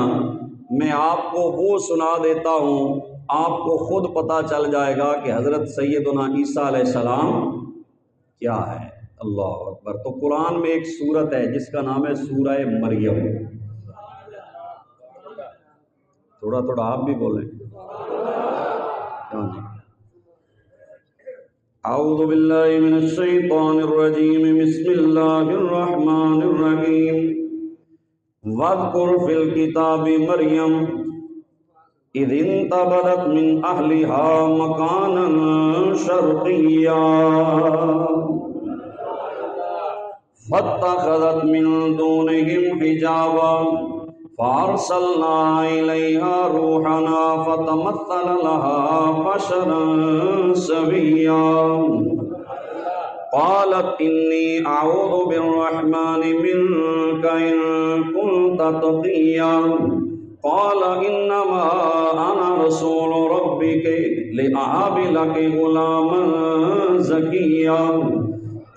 میں آپ کو وہ سنا دیتا ہوں، آپ کو خود پتہ چل جائے گا کہ حضرت سیدنا عیسیٰ علیہ السلام کیا ہے۔ اللہ اکبر۔ تو قرآن میں ایک سورت ہے جس کا نام ہے سورہ مریم۔ تھوڑا تھوڑا آپ بھی بولیں۔ اعوذ باللہ من الشیطان الرجیم، بسم اللہ الرحمن الرحیم۔ واذکر فی الکتاب مریم اذ انتبذت من اہلها مکانا شرقیا فاتخذت من دونهم حجابا فارسلنا الیہا روحنا فتمثل لها بشرا سویا قالت انی اعوذ بالرحمن منک ان کنت تقیا قال انما انا رسول ربک لأہب لک غلاما زکیا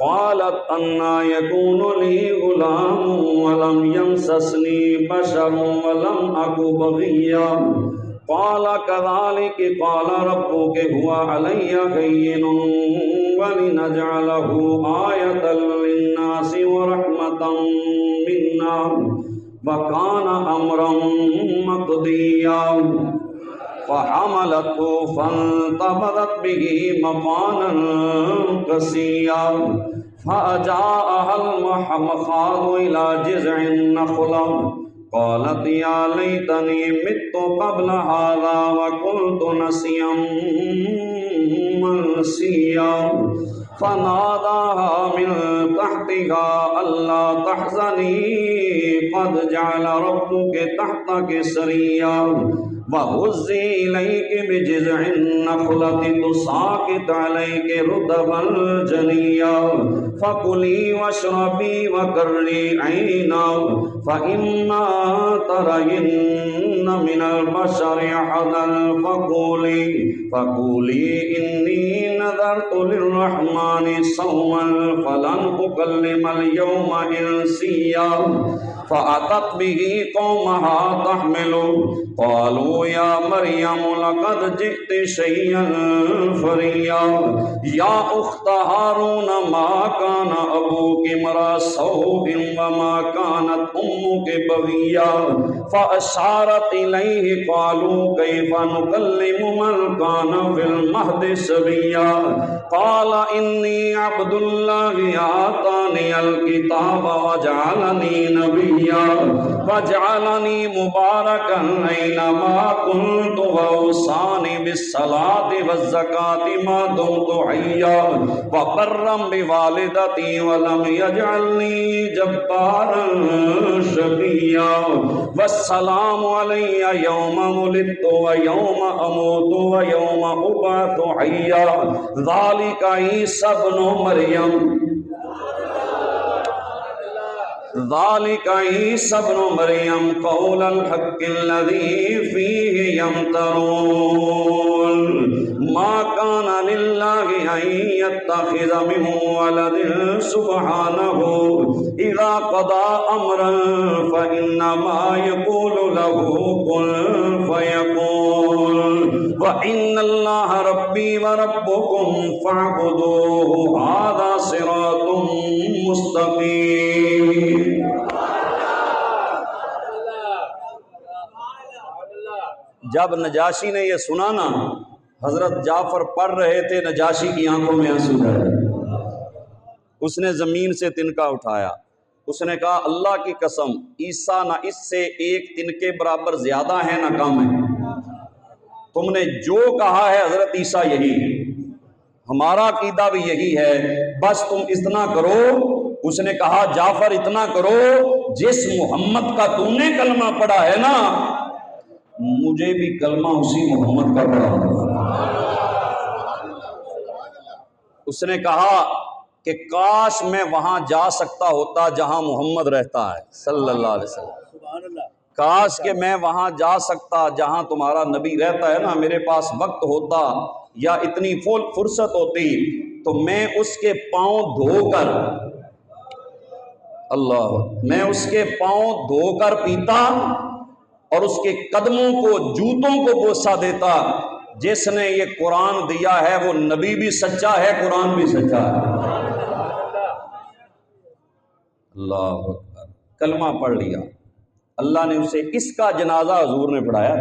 قالت انا یکون لی غلام ولم یمسسنی بشر ولم اک بغیا قال کذالک قال ربک هو علی ہین ولنجعلہ آیۃ للناس ورحمۃ منا وکان امرا مقضیا فحملته فانتبذت به مكانا قصيا فأجاءها المخاض إلى جذع النخلة قالت يا ليتني مت قبل هذا وكنت نسيا منسيا فناداها من تحتها ألا تحزني قد جعل ربك تحتك سريا وهزي إليك بجذع النخلة تساقط عليك رطبا جنيا فكلي واشربي وقري عينا فإما ترين من البشر أحدا فقولي إني نذرت للرحمن صوما فلن أكلم اليوم إنسيا فأتت به قومها تحمله قالوا يا مريم لقد جئت شيئا فريا يا أخت هارون ما كان أبوك امرأ سوء وما كانت أمك بغيا فأشارت إليه قالوا كيف نكلم من كان في المهد صبيا قال إني عبد الله آتاني الكتاب وجعلني نبيا وجعلني مباركا أينما كنت وأوصاني بالصلاة والزكاة ما دمت حيا وبرا بوالدتي ولم يجعلني جبارا شقيا والسلام علي يوم ولدت ويوم أموت ويوم أبعث حيا ذلك عيسى ابن مريم ذلك عيسى ابن مريم قول الحق الذي فيه يمترون ما كان لله أن يتخذ من ولد سبحانه إذا قضى أمرا فإنما يقول له كن فيكون وإن الله ربي وربكم فاعبدوه هذا صراط مستقيم. جب نجاشی نے یہ سنا نا، حضرت جعفر پڑھ رہے تھے، نجاشی کی آنکھوں میں آنسو بہہ رہے، اس نے زمین سے تنکا اٹھایا، اس نے کہا اللہ کی قسم عیسیٰ نہ اس سے ایک تنکے برابر زیادہ ہے نہ کم ہے، تم نے جو کہا ہے حضرت عیسیٰ یہی ہے، ہمارا عقیدہ بھی یہی ہے، بس تم اتنا کرو۔ اس نے کہا جعفر اتنا کرو، جس محمد کا تم نے کلمہ پڑھا ہے نا، مجھے بھی کلمہ اسی محمد کا پڑھا۔ اس نے کہا کہ کاش میں وہاں جا سکتا ہوتا جہاں محمد رہتا ہے صلی اللہ علیہ وسلم، کاش کہ میں وہاں جا سکتا جہاں تمہارا نبی رہتا ہے نا، میرے پاس وقت ہوتا یا اتنی فرصت ہوتی تو میں اس کے پاؤں دھو کر، میں اس کے پاؤں دھو کر پیتا اور اس کے قدموں کو، جوتوں کو بوسہ دیتا۔ جس نے یہ قرآن دیا ہے وہ نبی بھی سچا ہے، قرآن بھی سچا ہے۔ اللہ اکبر، کلمہ پڑھ لیا، اللہ نے اسے اس کا جنازہ حضور نے پڑھایا،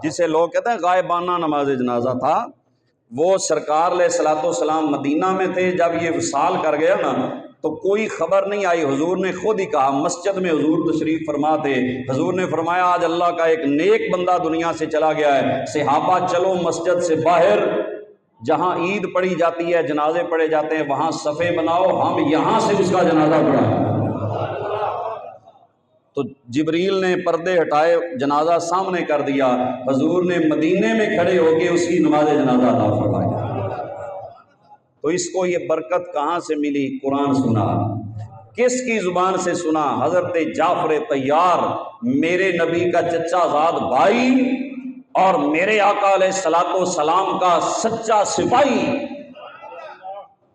جسے لوگ کہتے ہیں غائبانہ نماز جنازہ تھا۔ وہ سرکار علیہ الصلوۃ والسلام مدینہ میں تھے، جب یہ وصال کر گیا نا تو کوئی خبر نہیں آئی، حضور نے خود ہی کہا، مسجد میں حضور تشریف فرما تھے، حضور نے فرمایا آج اللہ کا ایک نیک بندہ دنیا سے چلا گیا ہے، صحابہ چلو مسجد سے باہر جہاں عید پڑھی جاتی ہے، جنازے پڑھے جاتے ہیں، وہاں صفے بناؤ، ہم یہاں سے اس کا جنازہ پڑھا۔ تو جبریل نے پردے ہٹائے، جنازہ سامنے کر دیا، حضور نے مدینے میں کھڑے ہو کے اس کی نماز جنازہ ادا فرمایا۔ تو اس کو یہ برکت کہاں سے ملی؟ قرآن سنا۔ کس کی زبان سے سنا؟ حضرت جعفر طیار، میرے نبی کا چچا زاد بھائی اور میرے آقا علیہ الصلوۃ والسلام کا سچا سپاہی۔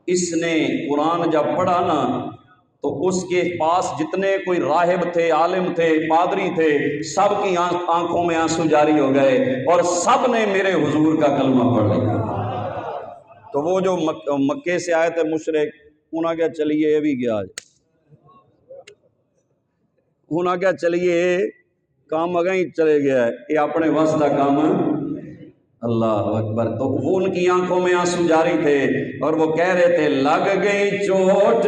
اس نے قرآن جب پڑھا نا تو اس کے پاس جتنے کوئی راہب تھے، عالم تھے، پادری تھے، سب کی آنکھوں میں آنسو جاری ہو گئے اور سب نے میرے حضور کا کلمہ پڑھ لیا۔ تو وہ جو مکے سے آئے تھے مشرک، انہوں نے کہا چلیے یہ بھی گیا، انہوں نے کہا چلیے کام اگیں چلے گیا ہے، یہ اپنے وس کا کام ہے۔ اللہ اکبر۔ تو وہ ان کی آنکھوں میں آنسو جاری تھے اور وہ کہہ رہے تھے لگ گئی چوٹ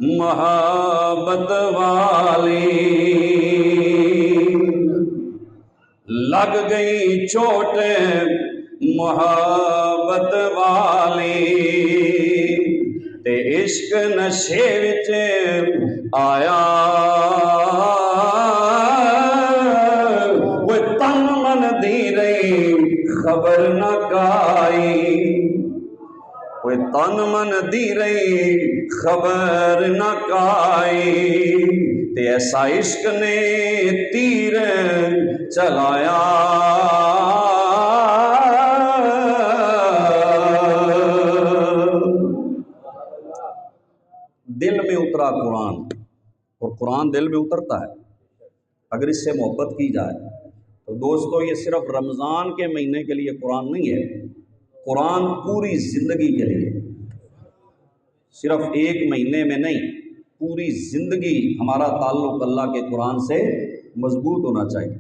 محبت والی، لگ گئی چوٹ محبت والی، تے عشق نشے وچ آیا، وہ تن من دی رہی خبر نہ کائی، وہ تن من دی رہی خبر نہ کائی، تے ایسا عشق نے تیر چلایا، دل میں اترا قرآن، اور قرآن دل میں اترتا ہے اگر اس سے محبت کی جائے۔ تو دوستو یہ صرف رمضان کے مہینے کے لیے قرآن نہیں ہے، قرآن پوری زندگی کے لیے، صرف ایک مہینے میں نہیں، پوری زندگی ہمارا تعلق اللہ کے قرآن سے مضبوط ہونا چاہیے،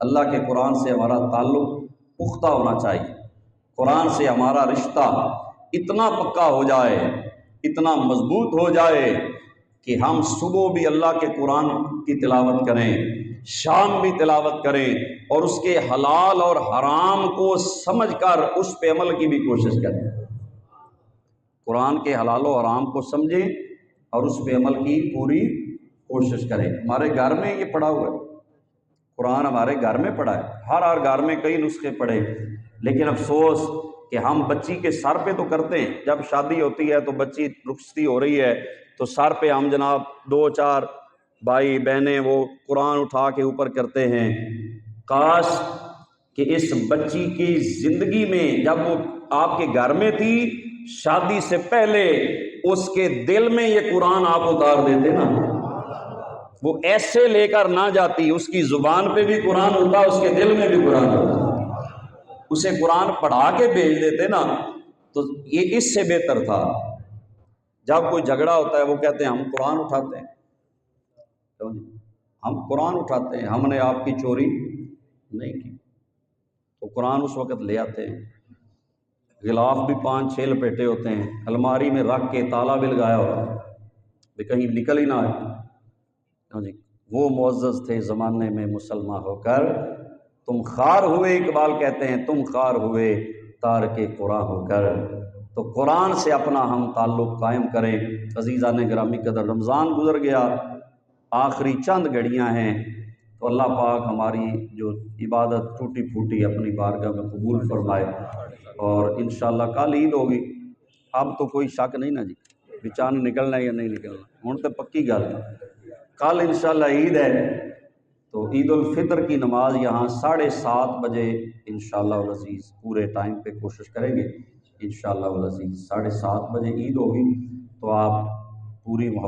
اللہ کے قرآن سے ہمارا تعلق پختہ ہونا چاہیے، قرآن سے ہمارا رشتہ اتنا پکا ہو جائے، اتنا مضبوط ہو جائے کہ ہم صبح بھی اللہ کے قرآن کی تلاوت کریں، شام بھی تلاوت کریں، اور اس کے حلال اور حرام کو سمجھ کر اس پہ عمل کی بھی کوشش کریں۔ قرآن کے حلال و حرام کو سمجھیں اور اس پہ عمل کی پوری کوشش کریں۔ ہمارے گھر میں یہ پڑھا ہوا ہے، قرآن ہمارے گھر میں پڑھا ہے، ہر گھر میں کئی نسخے پڑھے، لیکن افسوس کہ ہم بچی کے سر پہ تو کرتے ہیں، جب شادی ہوتی ہے تو بچی رخصتی ہو رہی ہے تو سر پہ ہم جناب 2-4 بھائی بہنیں وہ قرآن اٹھا کے اوپر کرتے ہیں۔ کاش کہ اس بچی کی زندگی میں جب وہ آپ کے گھر میں تھی، شادی سے پہلے اس کے دل میں یہ قرآن آپ اتار دیتے نا، وہ ایسے لے کر نہ جاتی، اس کی زبان پہ بھی قرآن ہوتا، اس کے دل میں بھی قرآن ہوتا، اسے قرآن پڑھا کے بھیج دیتے نا، تو یہ اس سے بہتر تھا۔ جب کوئی جھگڑا ہوتا ہے وہ کہتے ہیں ہم قرآن اٹھاتے ہیں، ہم قرآن اٹھاتے ہیں، ہم نے آپ کی چوری نہیں کی، تو قرآن اس وقت لے آتے ہیں، غلاف بھی 5-6 لپیٹے ہوتے ہیں، الماری میں رکھ کے تالا بھی لگایا ہوتا ہے کہ کہیں نکل ہی نہ آئے۔ وہ معزز تھے زمانے میں مسلمان ہو کر، تم خار ہوئے، اقبال کہتے ہیں تم خار ہوئے تارک قرآن ہو کر۔ تو قرآن سے اپنا ہم تعلق قائم کریں۔ عزیزان گرامی قدر، رمضان گزر گیا، آخری چند گھڑیاں ہیں، تو اللہ پاک ہماری جو عبادت ٹوٹی پھوٹی اپنی بارگاہ میں قبول فرمائے، اور انشاءاللہ کل عید ہوگی، اب تو کوئی شک نہیں نا جی بچان نکلنا ہے یا نہیں نکلنا، ہن تو پکی گل ہے، کل انشاءاللہ عید ہے، تو عید الفطر کی نماز یہاں 7:30 بجے انشاءاللہ العزیز پورے ٹائم پہ کوشش کریں گے، انشاءاللہ العزیز 7:30 بجے عید ہوگی، تو آپ پوری محبت